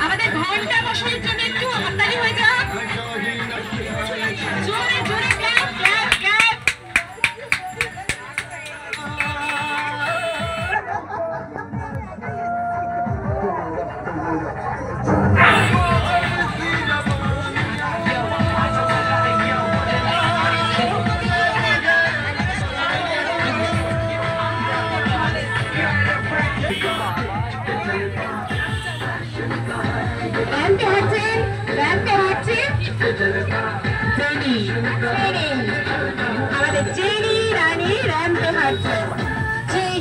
আমাদের ঘন্টা বসানোর জন্য একটু হাততালি হয়ে যাক। জোরে জোরে ক্ল্যাপ ক্ল্যাপ ক্ল্যাপ। আমাদের জেনি রানী র্যাম্পে হাঁটছে। জেনি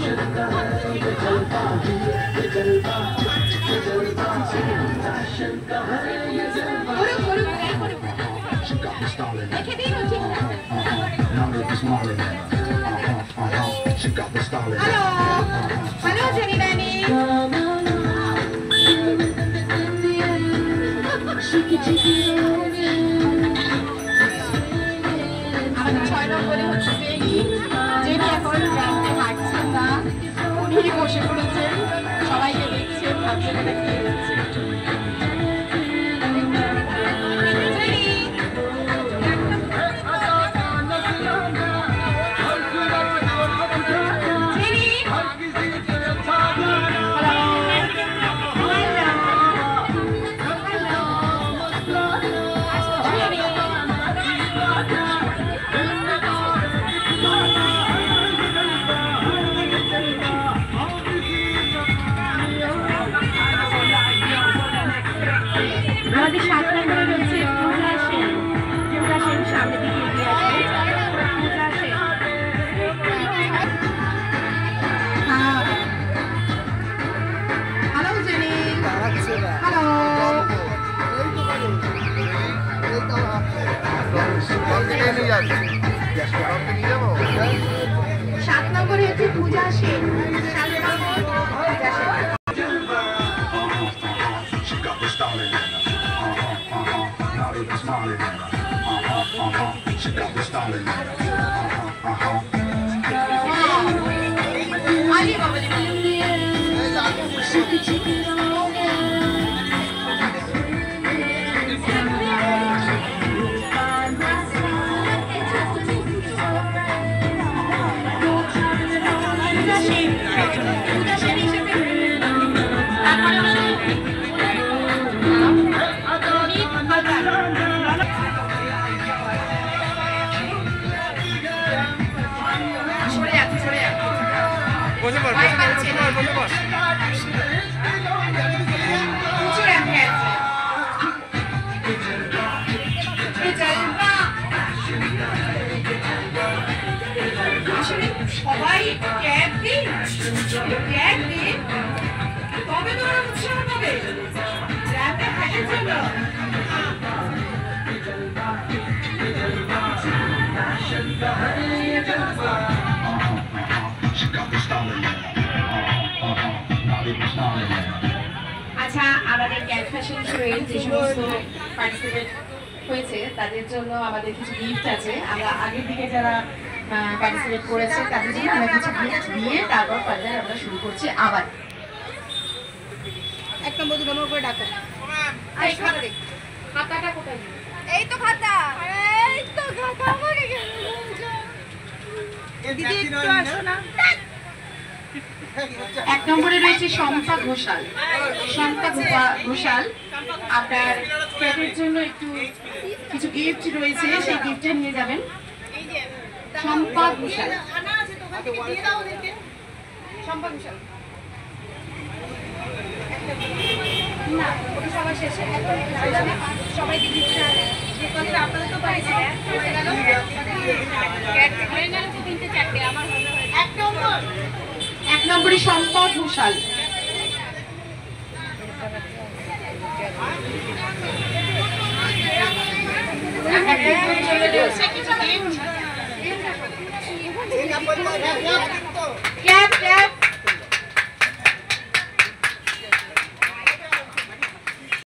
হ্যালো জেনি রানী। আমাদের 6 নম্বরে হচ্ছে জেনি। জেনি এখন র্যাম্পে হাঁটছেন না, উনি বসে পড়েছেন, সবাইকে দেখছেন, ভাবছেন এটা কি হচ্ছে। আমাদের 7 নম্বরে রয়েছে পূজা সেন। পূজা সেন সামনে দিকে এগিয়ে আসবে। পূজা সেন, হ্যালো জেনি। হ্যালো। 7 নম্বরে হচ্ছে পূজা সেন। 7 নম্বর পূজা সেন। সবাই ক্যাপ দিন, ক্যাপ দিন, তবে তো ওরা উৎসাহ পাবে র্যাম্পে হাঁটার জন্য। আচ্ছা, আমাদের ক্যাট ফ্যাশন শোয়ে যে সমস্ত পার্টিসিপেট হয়েছে তাদের জন্য আমাদের কিছু গিফট আছে। আমরা আগের দিকে যারা পার্টিসিপেট করেছে তাদের জন্য আমরা কিছু গিফট দিয়ে তারপর ফার্দার আমরা শুরু করছি আবার। 1 নম্বর 2 নম্বর করে ডাকো। এই খাতাটা কোথায়? এই তো খাতা, এই তো খাতা মরে গেল। দিদি একটু আসো না। 1 নম্বরে রয়েছে শম্পা ঘোষাল। শম্পা ঘোষাল, আপনার ক্যাটের জন্য একটু কিছু গিফট রয়েছে, সেই গিফটটা নিয়ে যাবেন। শম্পা ঘোষাল, শম্পা ঘোষাল না, ওটা সবার শেষে সবাই আপনাদের তো পাইছে। 1 নম্বরে শম্পা ঘোষাল। Clap, clap.